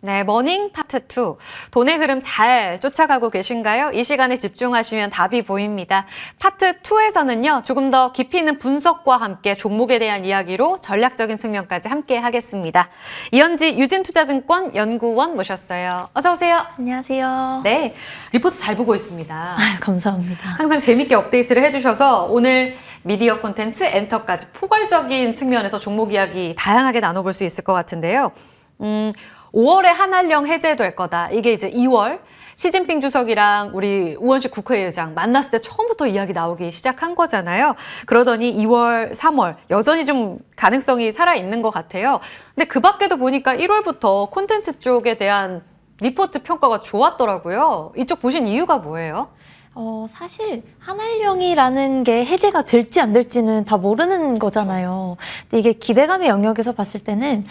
네, 머닝 파트 2. 돈의 흐름 잘 쫓아가고 계신가요? 이 시간에 집중하시면 답이 보입니다. 파트 2에서는요, 조금 더 깊이 있는 분석과 함께 종목에 대한 이야기로 전략적인 측면까지 함께 하겠습니다. 이현지 유진투자증권 연구원 모셨어요. 어서 오세요. 안녕하세요. 네, 리포트 잘 보고 있습니다. 아유, 감사합니다. 항상 재밌게 업데이트를 해주셔서 오늘 미디어 콘텐츠, 엔터까지 포괄적인 측면에서 종목 이야기 다양하게 나눠볼 수 있을 것 같은데요. 5월에 한한령 해제될 거다. 이게 이제 2월 시진핑 주석이랑 우리 우원식 국회의장 만났을 때 처음부터 이야기 나오기 시작한 거잖아요. 그러더니 2월, 3월 여전히 좀 가능성이 살아있는 것 같아요. 근데 그 밖에도 보니까 1월부터 콘텐츠 쪽에 대한 리포트 평가가 좋았더라고요. 이쪽 보신 이유가 뭐예요? 사실 한한령이라는 게 해제가 될지 안 될지는 다 모르는 거잖아요. 근데 이게 기대감의 영역에서 봤을 때는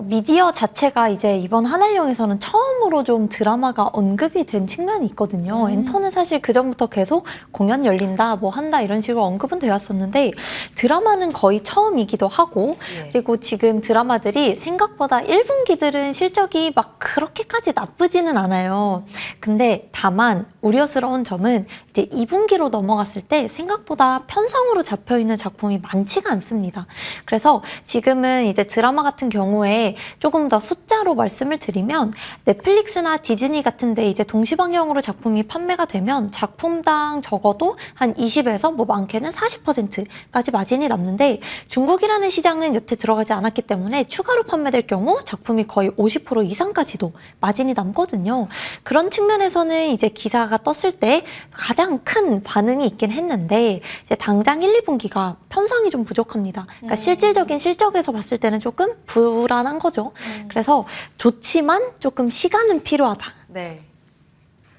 미디어 자체가 이제 이번 한한령에서는 처음으로 좀 드라마가 언급이 된 측면이 있거든요. 엔터는 사실 그전부터 계속 공연 열린다, 뭐 한다 이런 식으로 언급은 되었었는데 드라마는 거의 처음이기도 하고 그리고 지금 드라마들이 생각보다 1분기들은 실적이 막 그렇게까지 나쁘지는 않아요. 근데 다만 우려스러운 점은 이제 2분기로 넘어갔을 때 생각보다 편성으로 잡혀있는 작품이 많지가 않습니다. 그래서 지금은 이제 드라마 같은 경우에 조금 더 숫자로 말씀을 드리면 넷플릭스나 디즈니 같은데 이제 동시방영으로 작품이 판매가 되면 작품당 적어도 한 20에서 뭐 많게는 40%까지 마진이 남는데 중국이라는 시장은 여태 들어가지 않았기 때문에 추가로 판매될 경우 작품이 거의 50% 이상까지도 마진이 남거든요. 그런 측면에서는 이제 기사가 떴을 때 가장 큰 반응이 있긴 했는데 이제 당장 1, 2분기가 편성이 좀 부족합니다. 그러니까 실질적인 실적에서 봤을 때는 조금 불안한 거죠. 그래서 좋지만 조금 시간은 필요하다. 네,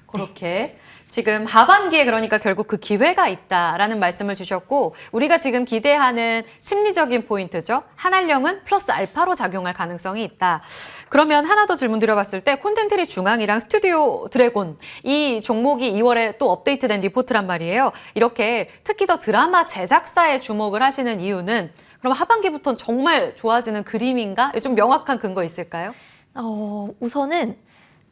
그렇게 지금 하반기에 그러니까 결국 그 기회가 있다라는 말씀을 주셨고 우리가 지금 기대하는 심리적인 포인트죠. 한한령은 플러스 알파로 작용할 가능성이 있다. 그러면 하나 더 질문 드려봤을 때 콘텐츠리 중앙이랑 스튜디오 드래곤 이 종목이 2월에 또 업데이트된 리포트란 말이에요. 이렇게 특히 더 드라마 제작사에 주목을 하시는 이유는 그럼 하반기부터는 정말 좋아지는 그림인가? 좀 명확한 근거 있을까요? 우선은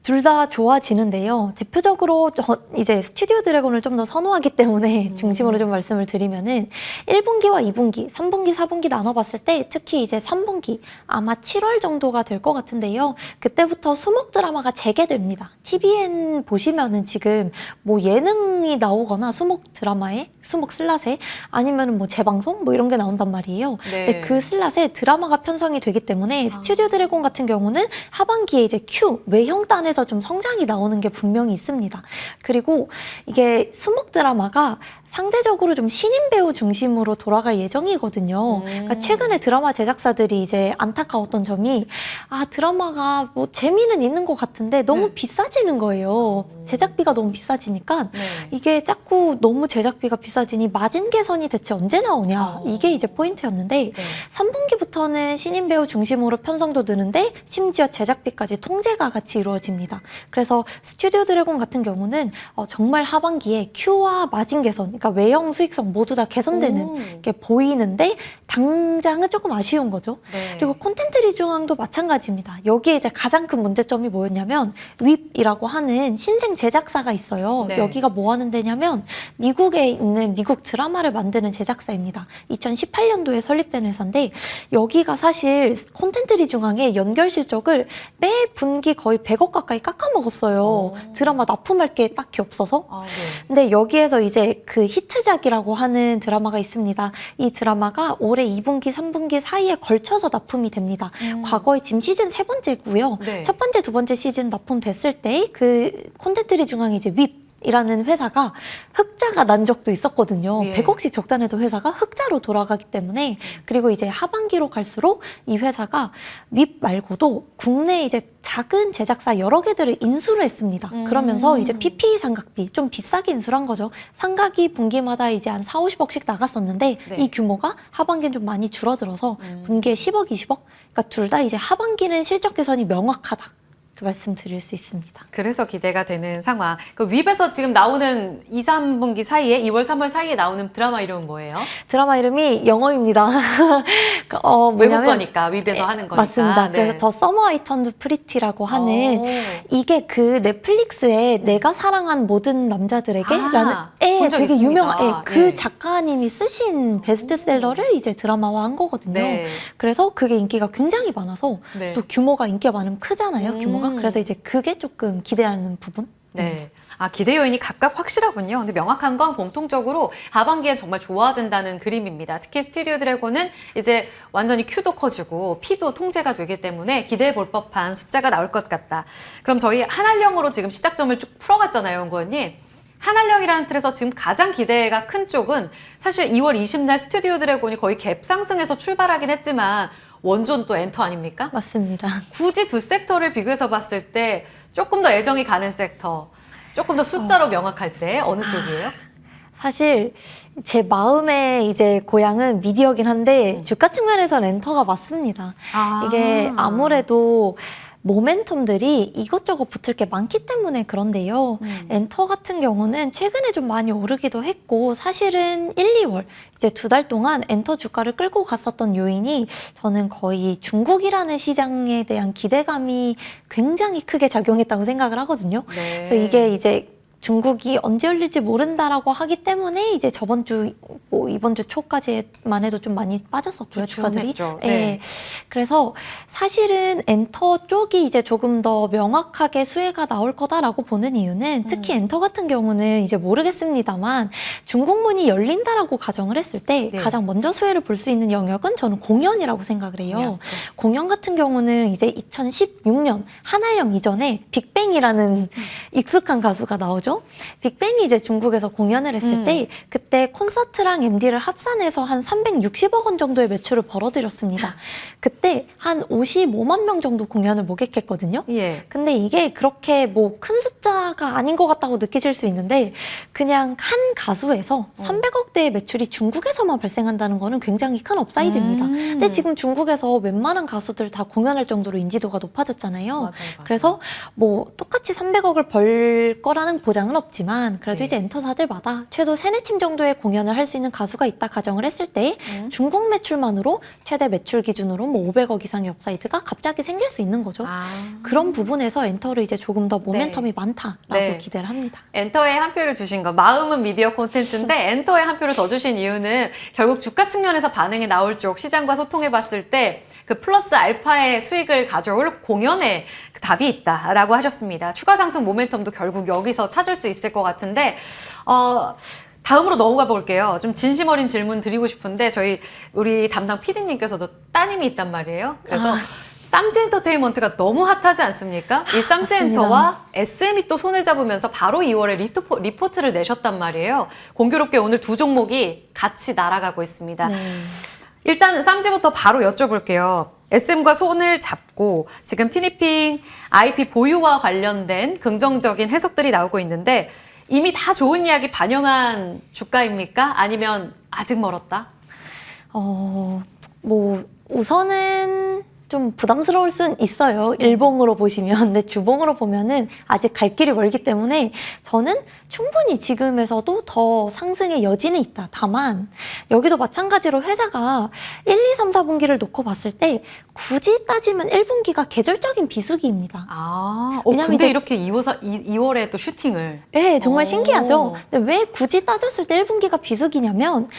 둘 다 좋아지는데요. 대표적으로 이제 스튜디오 드래곤을 좀 더 선호하기 때문에 중심으로 좀 말씀을 드리면은 1분기와 2분기, 3분기, 4분기 나눠봤을 때 특히 이제 3분기 아마 7월 정도가 될 것 같은데요. 그때부터 수목 드라마가 재개됩니다. TVN 보시면은 지금 뭐 예능이 나오거나 수목 드라마에 수목 슬롯에 아니면은 뭐 재방송 뭐 이런 게 나온단 말이에요. 네. 근데 그 슬롯에 드라마가 편성이 되기 때문에 스튜디오 드래곤 같은 경우는 하반기에 이제 Q 외형단에서 좀 성장이 나오는 게 분명히 있습니다. 그리고 이게 수목 드라마가 상대적으로 좀 신인 배우 중심으로 돌아갈 예정이거든요. 그러니까 최근에 드라마 제작사들이 이제 안타까웠던 점이 드라마가 뭐 재미는 있는 것 같은데 너무 비싸지는 거예요. 제작비가 너무 비싸지니까 이게 자꾸 너무 제작비가 비싸지니 마진 개선이 대체 언제 나오냐 이게 이제 포인트였는데 3분기부터는 신인 배우 중심으로 편성도 느는데 심지어 제작비까지 통제가 같이 이루어집니다. 그래서 스튜디오 드래곤 같은 경우는 정말 하반기에 Q와 마진 개선 그러니까 외형 수익성 모두 다 개선되는 게 보이는데 당장은 조금 아쉬운 거죠. 그리고 콘텐츠리 중앙도 마찬가지입니다. 여기에 이제 가장 큰 문제점이 뭐였냐면 윕이라고 하는 신생 제작사가 있어요. 여기가 뭐 하는 데냐면 미국에 있는 미국 드라마를 만드는 제작사입니다. 2018년도에 설립된 회사인데 여기가 사실 콘텐츠리 중앙의 연결 실적을 매 분기 거의 100억 가까이 깎아먹었어요. 드라마 납품할 게 딱히 없어서. 근데 여기에서 이제 그 히트작이라고 하는 드라마가 있습니다. 이 드라마가 올해 2분기, 3분기 사이에 걸쳐서 납품이 됩니다. 과거에 지금 시즌 3번째고요. 첫 번째, 두 번째 시즌 납품됐을 때 그 콘텐츠리 중앙에 이제 이라는 회사가 흑자가 난 적도 있었거든요. 100억씩 적자내던 회사가 흑자로 돌아가기 때문에 그리고 이제 하반기로 갈수록 이 회사가 윕 말고도 국내 이제 작은 제작사 여러 개들을 인수를 했습니다. 그러면서 이제 PPE 상각비 좀 비싸게 인수를 한 거죠. 상각이 분기마다 이제 한 4, 50억씩 나갔었는데 이 규모가 하반기는 좀 많이 줄어들어서 분기에 10억, 20억? 그러니까 둘 다 이제 하반기는 실적 개선이 명확하다. 말씀드릴 수 있습니다. 그래서 기대가 되는 상황. 그 윕에서 지금 나오는 2, 3분기 사이에 2월, 3월 사이에 나오는 드라마 이름은 뭐예요? 드라마 이름이 영어입니다. 외국 거니까 윕에서 하는 거니까. 맞습니다. 네. 그래서 더 서머 아이 턴드 프리티라고 하는 이게 그 넷플릭스에 내가 사랑한 모든 남자들에게 라는 본적 되게 있습니다. 유명한 그 네. 작가님이 쓰신 베스트셀러를 이제 드라마화한 거거든요. 네. 그래서 그게 인기가 굉장히 많아서 네. 또 규모가 인기가 많으면 크잖아요. 규모가. 음. 그래서 이제 그게 조금 기대하는 부분. 네. 아, 기대 요인이 각각 확실하군요. 근데 명확한 건 공통적으로 하반기엔 정말 좋아진다는 그림입니다. 특히 스튜디오 드래곤은 이제 완전히 큐도 커지고 피도 통제가 되기 때문에 기대해 볼 법한 숫자가 나올 것 같다. 그럼 저희 한알령으로 지금 시작점을 쭉 풀어갔잖아요, 연구원님. 한알령이라는 틀에서 지금 가장 기대가 큰 쪽은 사실 2월 20날 스튜디오 드래곤이 거의 갭 상승해서 출발하긴 했지만 원조는 또 엔터 아닙니까? 맞습니다. 굳이 두 섹터를 비교해서 봤을 때 조금 더 애정이 가는 섹터, 조금 더 숫자로 명확할 때 어느 쪽이에요? 사실 제 마음의 이제 고향은 미디어긴 한데 주가 측면에서 엔터가 맞습니다. 이게 아무래도 모멘텀들이 이것저것 붙을 게 많기 때문에 그런데요. 엔터 같은 경우는 최근에 좀 많이 오르기도 했고 사실은 1, 2월 이제 2달 동안 엔터 주가를 끌고 갔었던 요인이 저는 거의 중국이라는 시장에 대한 기대감이 굉장히 크게 작용했다고 생각을 하거든요. 네. 그래서 이게 이제 중국이 언제 열릴지 모른다라고 하기 때문에 이제 저번 주, 이번 주 초까지만 해도 좀 많이 빠졌었고요, 주가들이. 주춤했죠. 예. 네. 그래서 사실은 엔터 쪽이 이제 조금 더 명확하게 수혜가 나올 거다라고 보는 이유는 특히 엔터 같은 경우는 이제 모르겠습니다만 중국문이 열린다라고 가정을 했을 때 네. 가장 먼저 수혜를 볼 수 있는 영역은 저는 공연이라고 생각을 해요. 공연 같은 경우는 이제 2016년 한알령 이전에 빅뱅이라는 익숙한 가수가 나오죠. 빅뱅이 이제 중국에서 공연을 했을 때 그때 콘서트랑 MD를 합산해서 한 360억 원 정도의 매출을 벌어들였습니다. 그때 한 55만 명 정도 공연을 목격했거든요. 예. 근데 이게 그렇게 뭐 큰 숫자가 아닌 것 같다고 느끼실 수 있는데 그냥 한 가수에서 300억대의 매출이 중국에서만 발생한다는 거는 굉장히 큰 업사이드입니다. 근데 지금 중국에서 웬만한 가수들 다 공연할 정도로 인지도가 높아졌잖아요. 맞아요. 그래서 뭐 똑같이 300억을 벌 거라는 보장은 없지만 그래도 네. 이제 엔터사들마다 최소 3, 4팀 정도의 공연을 할 수 있는 가수가 있다 가정을 했을 때 중국 매출만으로 최대 매출 기준으로 뭐 500억 이상의 업사이드가 갑자기 생길 수 있는 거죠. 그런 부분에서 엔터를 이제 조금 더 모멘텀이 많다라고 네. 기대를 합니다. 엔터에 한 표를 주신 거, 마음은 미디어 콘텐츠인데 엔터에 한 표를 더 주신 이유는 결국 주가 측면에서 반응이 나올 쪽 시장과 소통해 봤을 때 그 플러스 알파의 수익을 가져올 공연에 그 답이 있다라고 하셨습니다. 추가 상승 모멘텀도 결국 여기서 찾을 수 있을 것 같은데 다음으로 넘어가 볼게요. 좀 진심 어린 질문 드리고 싶은데 우리 담당 PD님께서도 따님이 있단 말이에요. 그래서 쌈지 엔터테인먼트가 너무 핫하지 않습니까? 이 쌈지 맞습니다. 엔터와 SM이 또 손을 잡으면서 바로 2월에 리포트를 내셨단 말이에요. 공교롭게 오늘 두 종목이 같이 날아가고 있습니다. 네. 일단 쌈지부터 바로 여쭤볼게요. SM과 손을 잡고 지금 티니핑 IP 보유와 관련된 긍정적인 해석들이 나오고 있는데 이미 다 좋은 이야기 반영한 주가입니까? 아니면 아직 멀었다? 뭐 우선은 좀 부담스러울 순 있어요. 일봉으로 보시면. 근데 주봉으로 보면은 아직 갈 길이 멀기 때문에 저는 충분히 지금에서도 더 상승의 여지는 있다. 다만 여기도 마찬가지로 회사가 1, 2, 3, 4분기를 놓고 봤을 때 굳이 따지면 1분기가 계절적인 비수기입니다. 근데 이제- 이렇게 2월에 또 슈팅을. 네, 정말 오. 신기하죠? 근데 왜 굳이 따졌을 때 1분기가 비수기냐면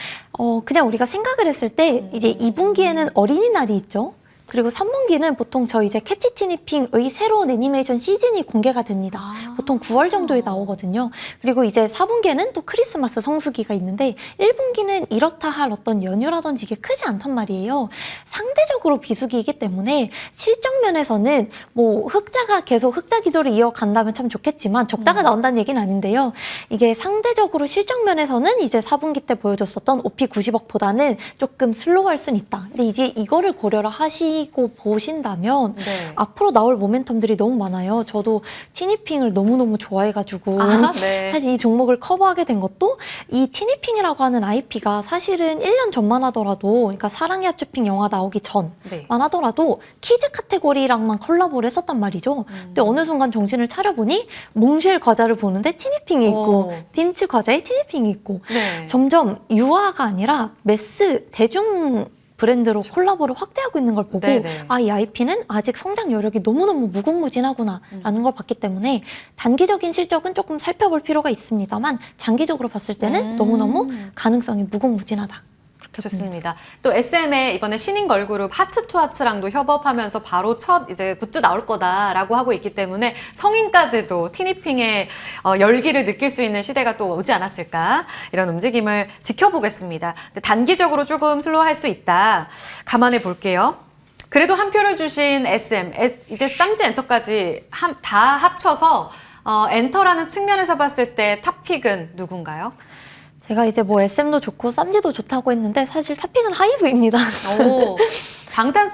그냥 우리가 생각을 했을 때 이제 2분기에는 어린이날이 있죠. 그리고 3분기는 보통 저 이제 캐치 티니핑의 새로운 애니메이션 시즌이 공개가 됩니다. 보통 9월 정도에 나오거든요. 그리고 이제 4분기에는 또 크리스마스 성수기가 있는데 1분기는 이렇다 할 어떤 연휴라든지 이게 크지 않단 말이에요. 상대적으로 비수기이기 때문에 실적 면에서는 뭐 흑자가 계속 흑자 기조를 이어간다면 참 좋겠지만 적자가 나온다는 얘기는 아닌데요. 이게 상대적으로 실적 면에서는 이제 4분기 때 보여줬었던 OP 90억보다는 조금 슬로우할 수는 있다. 근데 이제 이거를 고려를 하시 하시고 보신다면 네. 앞으로 나올 모멘텀들이 너무 많아요. 저도 티니핑을 너무너무 좋아해가지고 네. 사실 이 종목을 커버하게 된 것도 이 티니핑이라고 하는 IP가 사실은 1년 전만 하더라도 그러니까 사랑의 핫쇼핑 영화 나오기 전만 네. 하더라도 키즈 카테고리랑만 콜라보를 했었단 말이죠. 근데 어느 순간 정신을 차려보니 몽쉘 과자를 보는데 티니핑이 있고 딘츠 과자에 티니핑이 있고 네. 점점 유아가 아니라 매스 대중 브랜드로 콜라보를 확대하고 있는 걸 보고 네네. 아, 이 IP는 아직 성장 여력이 너무너무 무궁무진하구나 라는 걸 봤기 때문에 단기적인 실적은 조금 살펴볼 필요가 있습니다만 장기적으로 봤을 때는 너무너무 가능성이 무궁무진하다. 좋습니다. 또 SM의 이번에 신인 걸그룹 하츠투하츠랑도 협업하면서 바로 첫 이제 굿즈 나올 거다라고 하고 있기 때문에 성인까지도 티니핑의 열기를 느낄 수 있는 시대가 또 오지 않았을까 이런 움직임을 지켜보겠습니다. 근데 단기적으로 조금 슬로우할 수 있다. 감안해 볼게요. 그래도 한 표를 주신 SM, 이제 쌈지 엔터까지 다 합쳐서 엔터라는 측면에서 봤을 때 탑픽은 누군가요? 제가 이제 뭐 SM도 좋고 쌈지도 좋다고 했는데 사실 탑픽은 하이브입니다. 오, 방탄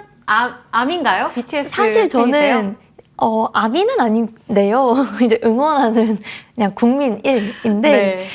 암인가요? BTS 사실 팬이세요? 저는 아미는 아닌데요. 이제 응원하는 그냥 국민 1인데 네.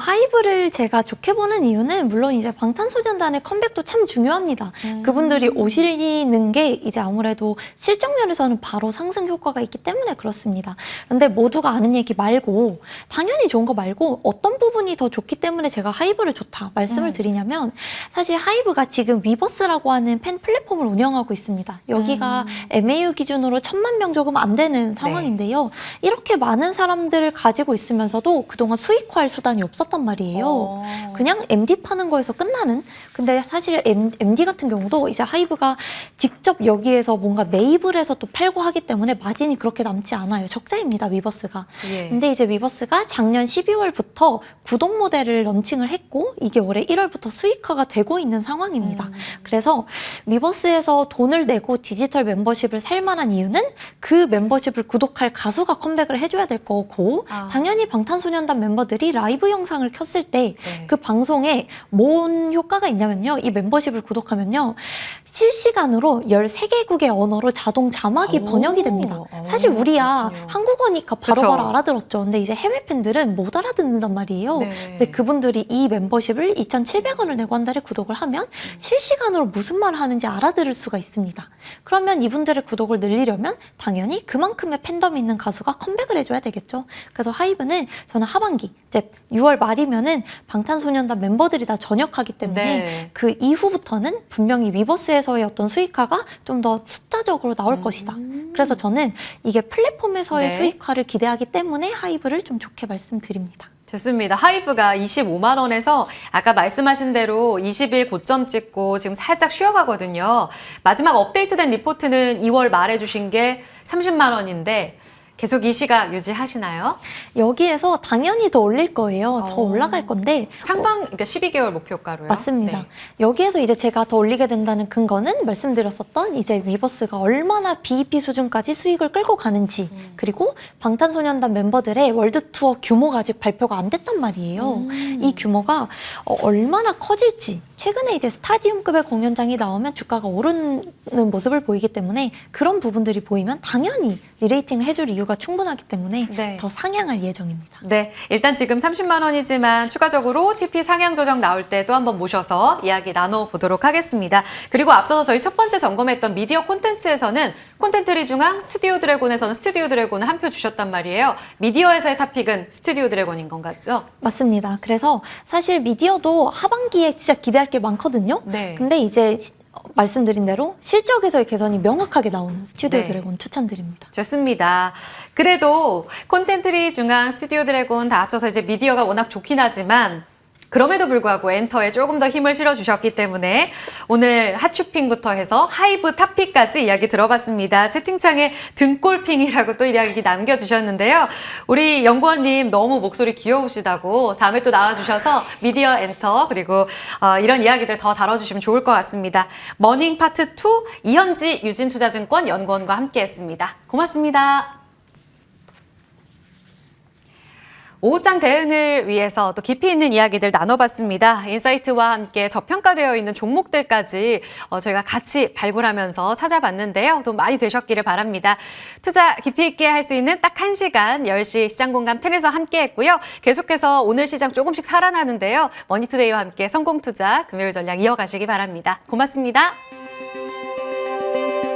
하이브를 제가 좋게 보는 이유는 물론 이제 방탄소년단의 컴백도 참 중요합니다. 그분들이 오시는 게 이제 아무래도 실적 면에서는 바로 상승 효과가 있기 때문에 그렇습니다. 그런데 모두가 아는 얘기 말고 당연히 좋은 거 말고 어떤 부분이 더 좋기 때문에 제가 하이브를 좋다 말씀을 드리냐면 사실 하이브가 지금 위버스라고 하는 팬 플랫폼을 운영하고 있습니다. 여기가 MAU 기준으로 1000만 명 조금 안 되는 상황인데요. 이렇게 많은 사람들을 가지고 있으면서도 그동안 수익화할 수단이 없었단 말이에요. 그냥 MD 파는 거에서 끝나는. 근데 사실 MD 같은 경우도 이제 하이브가 직접 여기에서 뭔가 매입을 해서 또 팔고 하기 때문에 마진이 그렇게 남지 않아요. 적자입니다, 위버스가. 예. 근데 이제 위버스가 작년 12월부터 구독 모델을 런칭을 했고 이게 올해 1월부터 수익화가 되고 있는 상황입니다. 그래서 위버스에서 돈을 내고 디지털 멤버십을 살 만한 이유는 그 멤버십을 구독할 가수가 컴백을 해줘야 될 거고 당연히 방탄소년단 멤버들이 라이브 영상을 켰을 때 그 방송에 뭔 효과가 있냐면요. 이 멤버십을 구독하면요. 실시간으로 13개국의 언어로 자동 자막이 번역이 됩니다. 사실 우리야 그렇군요. 한국어니까 바로바로 그쵸. 알아들었죠. 근데 이제 해외 팬들은 못 알아듣는단 말이에요. 네. 근데 그분들이 이 멤버십을 2,700원을 내고 한 달에 구독을 하면 실시간으로 무슨 말을 하는지 알아들을 수가 있습니다. 그러면 이분들의 구독을 늘리려면 당연히 그만큼의 팬덤이 있는 가수가 컴백을 해줘야 되겠죠. 그래서 하이브는 저는 하반기, 이제 6월 말이면은 방탄소년단 멤버들이 다 전역하기 때문에 네. 그 이후부터는 분명히 위버스에서의 어떤 수익화가 좀 더 숫자적으로 나올 것이다. 그래서 저는 이게 플랫폼에서의 네. 수익화를 기대하기 때문에 하이브를 좀 좋게 말씀드립니다. 좋습니다. 하이브가 25만 원에서 아까 말씀하신 대로 20일 고점 찍고 지금 살짝 쉬어가거든요. 마지막 업데이트된 리포트는 2월 말에 주신 게 30만 원인데 계속 이 시각 유지하시나요? 여기에서 당연히 더 올릴 거예요. 더 올라갈 건데 그러니까 12개월 목표가로요? 맞습니다. 네. 여기에서 이제 제가 더 올리게 된다는 근거는 말씀드렸었던 이제 위버스가 얼마나 BEP 수준까지 수익을 끌고 가는지 그리고 방탄소년단 멤버들의 월드 투어 규모가 아직 발표가 안 됐단 말이에요. 이 규모가 얼마나 커질지 최근에 이제 스타디움급의 공연장이 나오면 주가가 오르는 모습을 보이기 때문에 그런 부분들이 보이면 당연히 리레이팅을 해줄 이유가 충분하기 때문에 네. 더 상향할 예정입니다. 네, 일단 지금 30만 원이지만 추가적으로 TP 상향 조정 나올 때 또 한번 모셔서 이야기 나눠보도록 하겠습니다. 그리고 앞서서 저희 첫 번째 점검했던 미디어 콘텐츠에서는 콘텐츠리 중앙 스튜디오 드래곤에서는 스튜디오 드래곤을 한 표 주셨단 말이에요. 미디어에서의 탑픽은 스튜디오 드래곤인 건가죠? 맞습니다. 그래서 사실 미디어도 하반기에 진짜 기대할 게 많거든요. 네. 근데 이제 말씀드린 대로 실적에서의 개선이 명확하게 나오는 스튜디오 네. 드래곤 추천드립니다. 좋습니다. 그래도 콘텐츠리 중앙 스튜디오 드래곤 다 합쳐서 이제 미디어가 워낙 좋긴 하지만 그럼에도 불구하고 엔터에 조금 더 힘을 실어주셨기 때문에 오늘 핫쇼핑부터 해서 하이브 탑픽까지 이야기 들어봤습니다. 채팅창에 등골핑이라고 또 이야기 남겨주셨는데요. 우리 연구원님 너무 목소리 귀여우시다고 다음에 또 나와주셔서 미디어 엔터 그리고 이런 이야기들 더 다뤄주시면 좋을 것 같습니다. 머닝 파트 2 이현지 유진투자증권 연구원과 함께했습니다. 고맙습니다. 오후장 대응을 위해서 또 깊이 있는 이야기들 나눠봤습니다. 인사이트와 함께 저평가되어 있는 종목들까지 저희가 같이 발굴하면서 찾아봤는데요. 돈 많이 되셨기를 바랍니다. 투자 깊이 있게 할 수 있는 딱 1시간 10시 시장공감 10에서 함께 했고요. 계속해서 오늘 시장 조금씩 살아나는데요. 머니투데이와 함께 성공투자 금요일 전략 이어가시기 바랍니다. 고맙습니다.